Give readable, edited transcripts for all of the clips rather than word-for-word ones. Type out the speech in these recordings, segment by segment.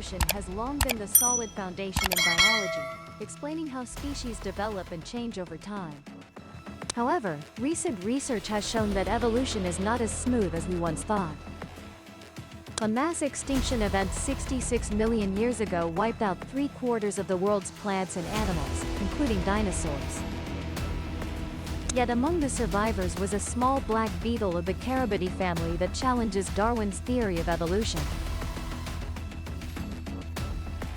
evolution has long been the solid foundation in biology, explaining how species develop and change over time. However, recent research has shown that evolution is not as smooth as we once thought. A mass extinction event 66 million years ago wiped out 3/4 of the world's plants and animals, including dinosaurs. Yet among the survivors was a small black beetle of the Carabidae family that challenges Darwin's theory of evolution.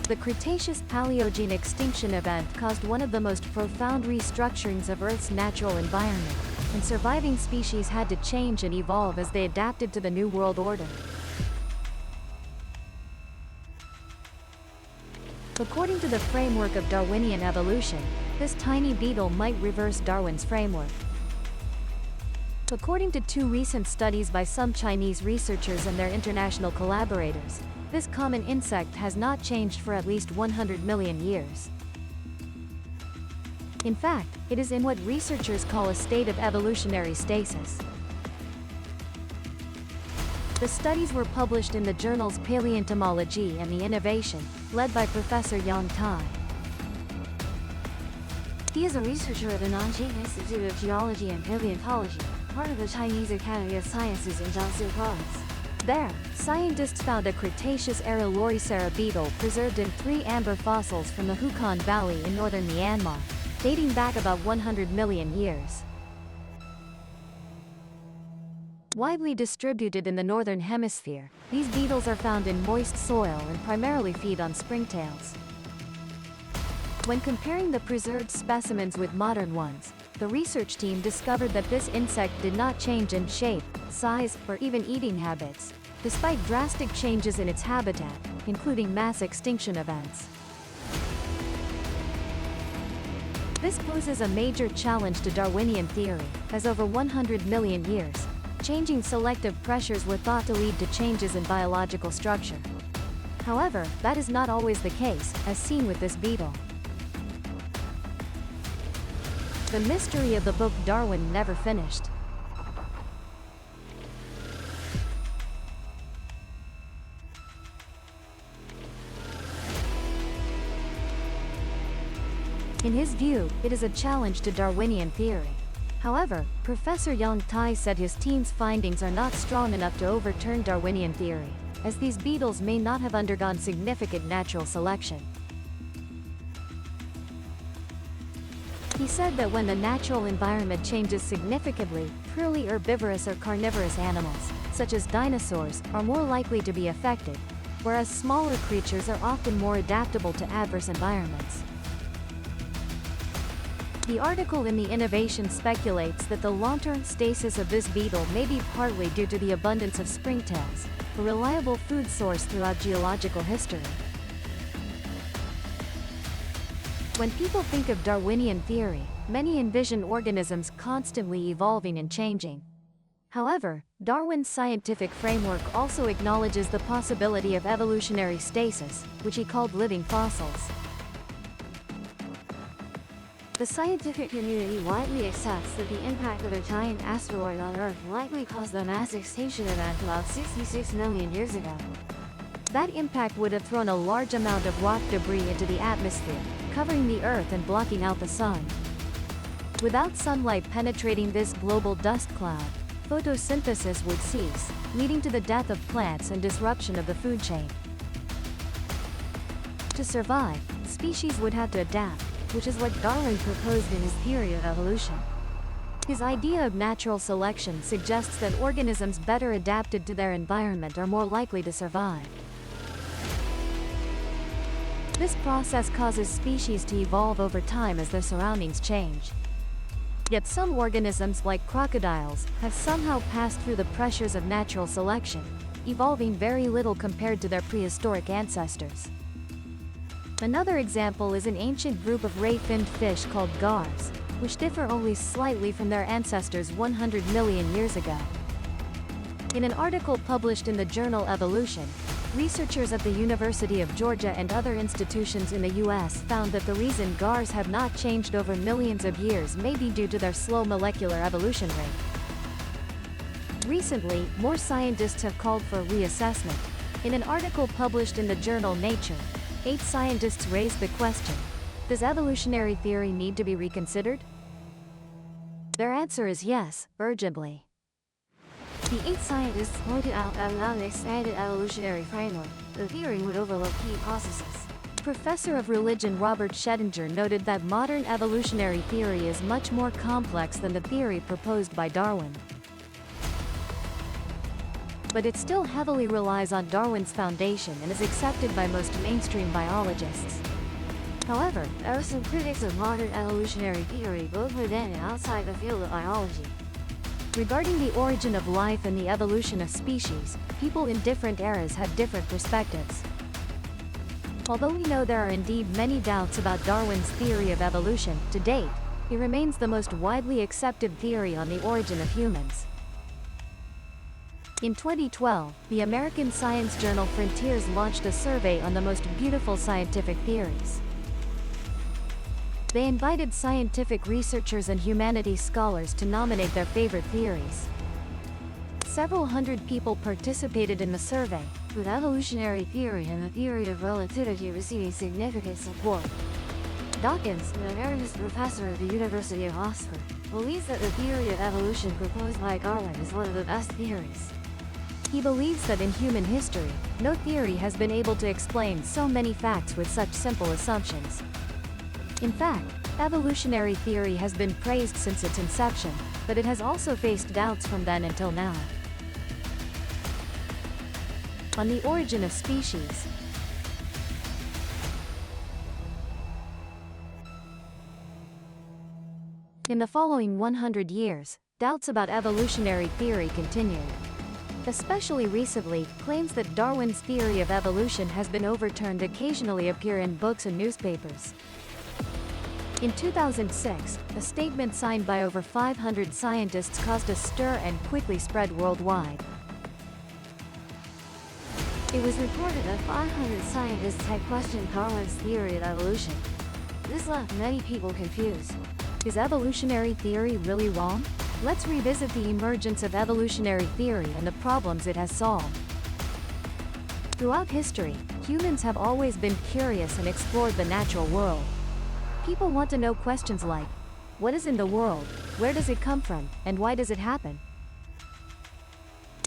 The Cretaceous-Paleogene extinction event caused one of the most profound restructurings of Earth's natural environment, and surviving species had to change and evolve as they adapted to the new world order. According to the framework of Darwinian evolution, this tiny beetle might reverse Darwin's framework. According to 2 recent studies by some Chinese researchers and their international collaborators, this common insect has not changed for at least 100 million years. In fact, it is in what researchers call a state of evolutionary stasis. The studies were published in the journals Paleoentomology and the Innovation, led by Professor Yang Tai. He is a researcher at the Nanjing Institute of Geology and Paleontology, part of the Chinese Academy of Sciences in Jiangsu Province. There, scientists found a Cretaceous-era Loricera beetle preserved in 3 amber fossils from the Hukan Valley in northern Myanmar, dating back about 100 million years. Widely distributed in the northern hemisphere, these beetles are found in moist soil and primarily feed on springtails. When comparing the preserved specimens with modern ones, the research team discovered that this insect did not change in shape, size, or even eating habits, despite drastic changes in its habitat, including mass extinction events. This poses a major challenge to Darwinian theory, as over 100 million years, changing selective pressures were thought to lead to changes in biological structure. However, that is not always the case, as seen with this beetle. The mystery of the book Darwin never finished. In his view, it is a challenge to Darwinian theory. However, Professor Yang Tai said his team's findings are not strong enough to overturn Darwinian theory, as these beetles may not have undergone significant natural selection. He said that when the natural environment changes significantly, purely herbivorous or carnivorous animals, such as dinosaurs, are more likely to be affected, whereas smaller creatures are often more adaptable to adverse environments. The article in the Innovation speculates that the long-term stasis of this beetle may be partly due to the abundance of springtails, a reliable food source throughout geological history. When people think of Darwinian theory, many envision organisms constantly evolving and changing. However, Darwin's scientific framework also acknowledges the possibility of evolutionary stasis, which he called living fossils. The scientific community widely accepts that the impact of a giant asteroid on Earth likely caused the mass extinction event about 66 million years ago. That impact would have thrown a large amount of rock debris into the atmosphere, covering the Earth and blocking out the sun. Without sunlight penetrating this global dust cloud, photosynthesis would cease, leading to the death of plants and disruption of the food chain. To survive, species would have to adapt, which is what Darwin proposed in his theory of evolution. His idea of natural selection suggests that organisms better adapted to their environment are more likely to survive. This process causes species to evolve over time as their surroundings change. Yet some organisms, like crocodiles, have somehow passed through the pressures of natural selection, evolving very little compared to their prehistoric ancestors. Another example is an ancient group of ray-finned fish called gars, which differ only slightly from their ancestors 100 million years ago. In an article published in the journal Evolution, researchers at the University of Georgia and other institutions in the US found that the reason gars have not changed over millions of years may be due to their slow molecular evolution rate. Recently, more scientists have called for reassessment, In an article published in the journal Nature, 8 scientists raised the question, does evolutionary theory need to be reconsidered? Their answer is yes, urgently. The 8 scientists pointed out that without an expanded evolutionary framework, the theory would overlook key processes. Professor of religion Robert Schettinger noted that modern evolutionary theory is much more complex than the theory proposed by Darwin. But it still heavily relies on Darwin's foundation and is accepted by most mainstream biologists. However, there are some critics of modern evolutionary theory both within and outside the field of biology. Regarding the origin of life and the evolution of species, people in different eras had different perspectives. Although we know there are indeed many doubts about Darwin's theory of evolution, to date, it remains the most widely accepted theory on the origin of humans. In 2012, the American science journal Frontiers launched a survey on the most beautiful scientific theories. They invited scientific researchers and humanities scholars to nominate their favorite theories. Several hundred people participated in the survey, with evolutionary theory and the theory of relativity receiving significant support. Dawkins, an emeritus professor at the University of Oxford, believes that the theory of evolution proposed by Darwin is one of the best theories. He believes that in human history, no theory has been able to explain so many facts with such simple assumptions. In fact, evolutionary theory has been praised since its inception, but it has also faced doubts from then until now. On the origin of species. In the following 100 years, doubts about evolutionary theory continued. Especially recently, claims that Darwin's theory of evolution has been overturned occasionally appear in books and newspapers. In 2006, a statement signed by over 500 scientists caused a stir and quickly spread worldwide. It was reported that 500 scientists had questioned Darwin's theory of evolution. This left many people confused. Is evolutionary theory really wrong? Let's revisit the emergence of evolutionary theory and the problems it has solved. Throughout history, humans have always been curious and explored the natural world. People want to know questions like, what is in the world, where does it come from, and why does it happen?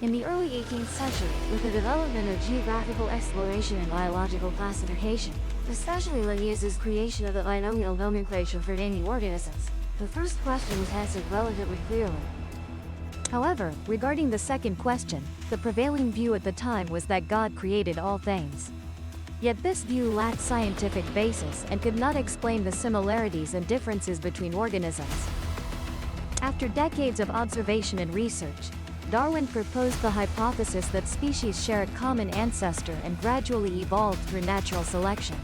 In the early 18th century, with the development of geographical exploration and biological classification, especially Linnaeus's creation of the binomial nomenclature for naming organisms, the first question was answered relatively clearly. However, regarding the second question, the prevailing view at the time was that God created all things. Yet this view lacked scientific basis and could not explain the similarities and differences between organisms. After decades of observation and research, Darwin proposed the hypothesis that species share a common ancestor and gradually evolved through natural selection.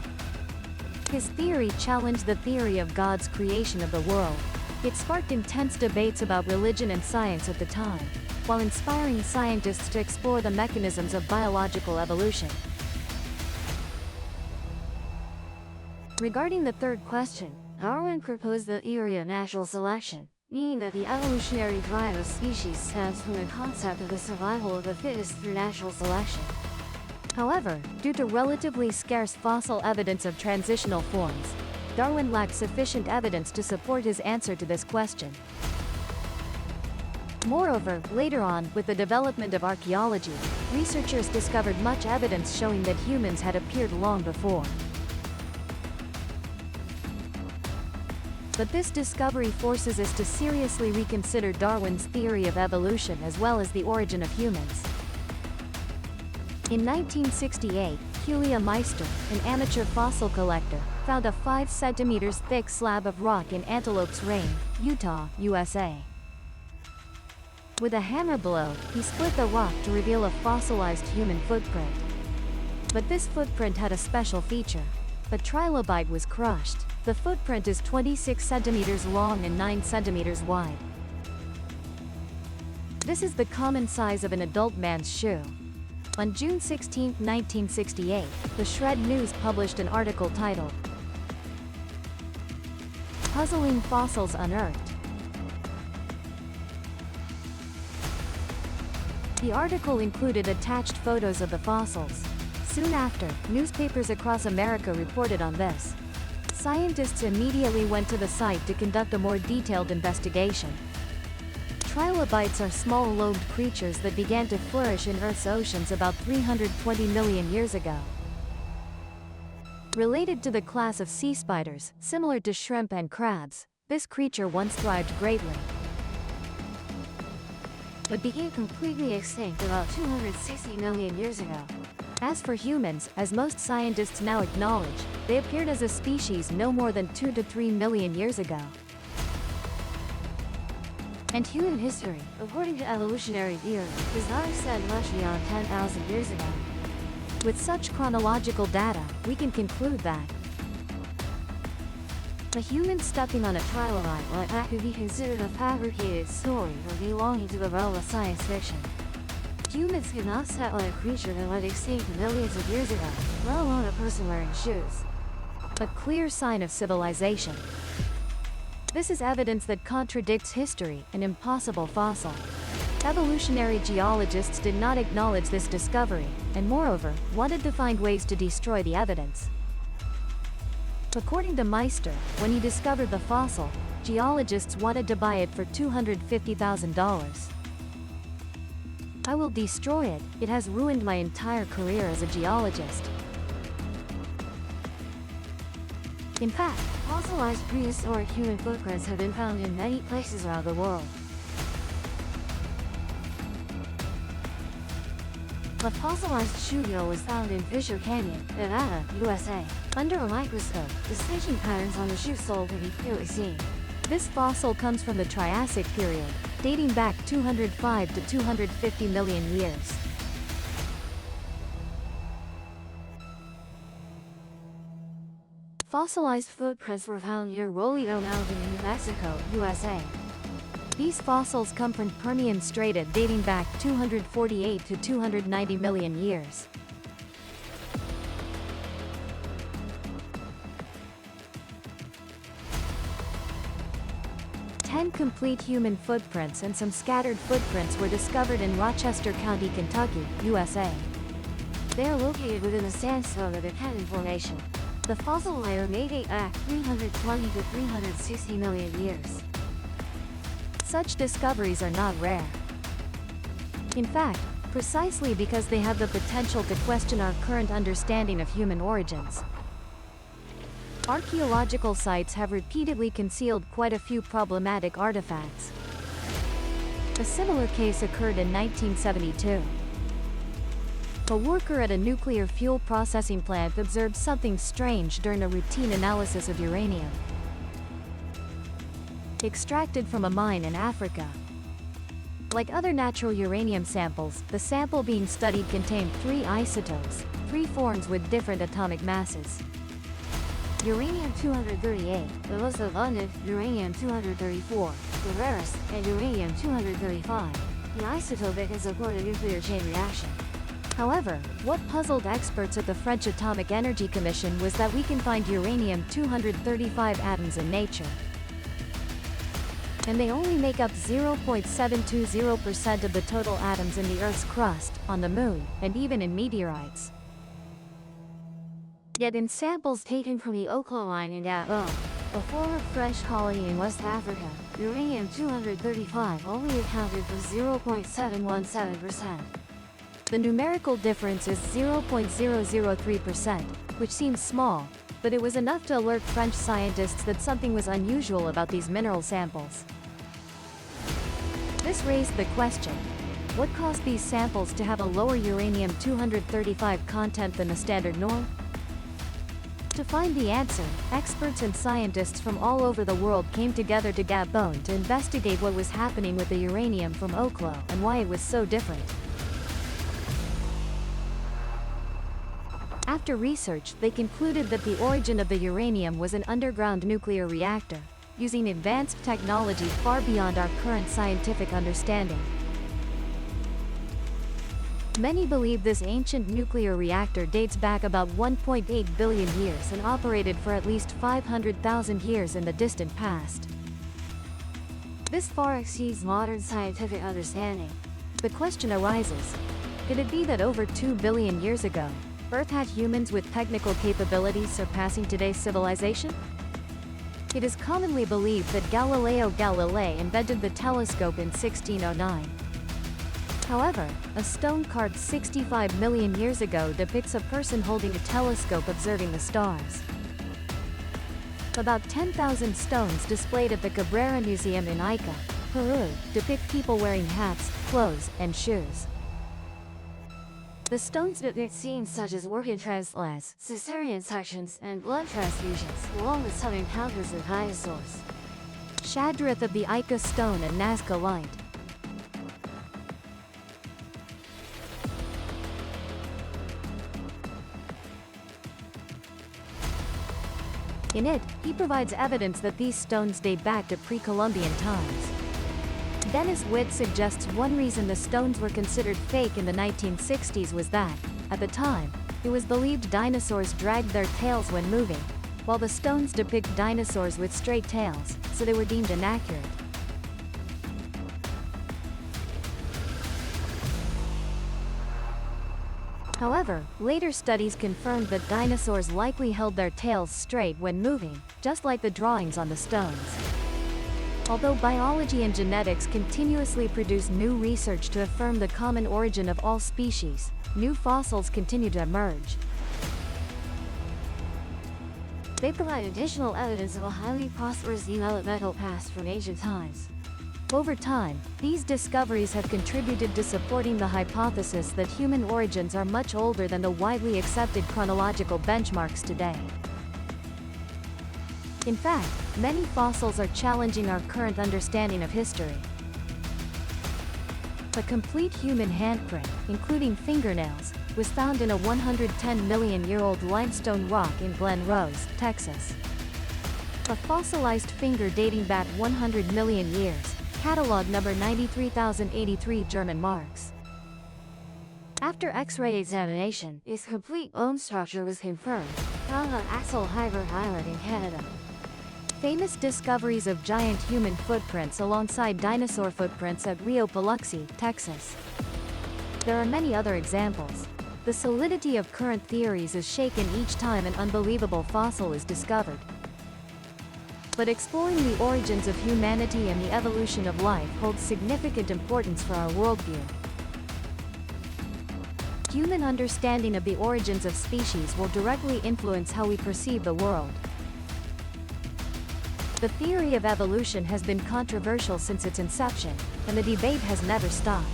His theory challenged the theory of God's creation of the world. It sparked intense debates about religion and science at the time, while inspiring scientists to explore the mechanisms of biological evolution. Regarding the third question, Darwin proposed the theory of natural selection, meaning that the evolutionary drive of species stems from the concept of the survival of the fittest through natural selection. However, due to relatively scarce fossil evidence of transitional forms, Darwin lacked sufficient evidence to support his answer to this question. Moreover, later on, with the development of archaeology, researchers discovered much evidence showing that humans had appeared long before. But this discovery forces us to seriously reconsider Darwin's theory of evolution as well as the origin of humans. In 1968, Julia Meister, an amateur fossil collector, found a 5 centimeters thick slab of rock in Antelope's Range, Utah, USA. With a hammer blow, he split the rock to reveal a fossilized human footprint. But this footprint had a special feature. A trilobite was crushed. The footprint is 26 centimeters long and 9 centimeters wide. This is the common size of an adult man's shoe. On June 16, 1968, the Shred News published an article titled, "Puzzling Fossils Unearthed." The article included attached photos of the fossils. Soon after, newspapers across America reported on this. Scientists immediately went to the site to conduct a more detailed investigation. Trilobites are small lobed creatures that began to flourish in Earth's oceans about 320 million years ago. Related to the class of sea spiders, similar to shrimp and crabs, this creature once thrived greatly. But became completely extinct about 260 million years ago. As for humans, as most scientists now acknowledge, they appeared as a species no more than 2 to 3 million years ago. And human history, according to evolutionary theory, does not extend much beyond 10,000 years ago. With such chronological data, we can conclude that a human stepping on a trilobite like that could be considered a fabricated story or belonging to the realm of science fiction. Humans could not step on a creature that went extinct millions of years ago, let alone a person wearing shoes. a clear sign of civilization. This is evidence that contradicts history, an impossible fossil. Evolutionary geologists did not acknowledge this discovery, and moreover, wanted to find ways to destroy the evidence. According to Meister, when he discovered the fossil, geologists wanted to buy it for $250,000. I will destroy it, it has ruined my entire career as a geologist. In fact, fossilized prehistoric human footprints have been found in many places around the world. A fossilized shoegill was found in Fisher Canyon, Nevada, USA. Under a microscope, the stitching patterns on the shoe sole can be clearly seen. This fossil comes from the Triassic period, dating back 205 to 250 million years. Fossilized footprints were found near Rolito Mountain in New Mexico, USA. These fossils come from Permian strata dating back 248 to 290 million years. Ten complete human footprints and some scattered footprints were discovered in Rochester County, Kentucky, USA. They are located within the sandstone of the Canyon Formation. The fossil layer may date back 320 to 360 million years. Such discoveries are not rare. In fact, precisely because they have the potential to question our current understanding of human origins. Archaeological sites have repeatedly concealed quite a few problematic artifacts. A similar case occurred in 1972. A worker at a nuclear fuel processing plant observed something strange during a routine analysis of uranium extracted from a mine in Africa. Like other natural uranium samples, the sample being studied contained 3 isotopes, 3 forms with different atomic masses. Uranium-238, the most abundant, uranium-234, the rarest, and uranium-235. The isotope can support a nuclear chain reaction. However, what puzzled experts at the French Atomic Energy Commission was that we can find uranium-235 atoms in nature. And they only make up 0.720% of the total atoms in the Earth's crust, on the Moon, and even in meteorites. Yet in samples taken from the Oklo mine in Gabon, a former French colony in West Africa, uranium-235 only accounted for 0.717%. The numerical difference is 0.003%, which seems small, but it was enough to alert French scientists that something was unusual about these mineral samples. This raised the question, what caused these samples to have a lower uranium-235 content than the standard norm? To find the answer, experts and scientists from all over the world came together to Gabon to investigate what was happening with the uranium from Oklo and why it was so different. After research, they concluded that the origin of the uranium was an underground nuclear reactor, using advanced technology far beyond our current scientific understanding. Many believe this ancient nuclear reactor dates back about 1.8 billion years and operated for at least 500,000 years in the distant past. This far exceeds modern scientific understanding. The question arises, could it be that over 2 billion years ago, Earth had humans with technical capabilities surpassing today's civilization? It is commonly believed that Galileo Galilei invented the telescope in 1609. However, a stone carved 65 million years ago depicts a person holding a telescope observing the stars. About 10,000 stones displayed at the Cabrera Museum in Ica, Peru, depict people wearing hats, clothes, and shoes. The stones depict scenes such as organ transplants, cesarean sections, and blood transfusions, along with some encounters with dinosaurs. Shadrath of the Ica Stone and Nazca Light. In it, he provides evidence that these stones date back to pre-Columbian times. Dennis Witt suggests one reason the stones were considered fake in the 1960s was that, at the time, it was believed dinosaurs dragged their tails when moving, while the stones depict dinosaurs with straight tails, so they were deemed inaccurate. However, later studies confirmed that dinosaurs likely held their tails straight when moving, just like the drawings on the stones. Although biology and genetics continuously produce new research to affirm the common origin of all species, new fossils continue to emerge. They provide additional evidence of a highly prosperous developmental past from ancient times. Over time, these discoveries have contributed to supporting the hypothesis that human origins are much older than the widely accepted chronological benchmarks today. In fact, many fossils are challenging our current understanding of history. A complete human handprint, including fingernails, was found in a 110-million-year-old limestone rock in Glen Rose, Texas. A fossilized finger dating back 100 million years, catalog number 93083 German marks. After X-ray examination, its complete bone structure was confirmed, found on Axel Heiber Island in Canada. Famous discoveries of giant human footprints alongside dinosaur footprints at Rio Biloxi, Texas. There are many other examples. The solidity of current theories is shaken each time an unbelievable fossil is discovered. But exploring the origins of humanity and the evolution of life holds significant importance for our worldview. Human understanding of the origins of species will directly influence how we perceive the world. The theory of evolution has been controversial since its inception, and the debate has never stopped.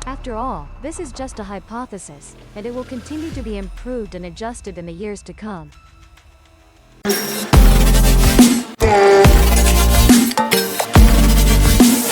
After all, this is just a hypothesis, and it will continue to be improved and adjusted in the years to come.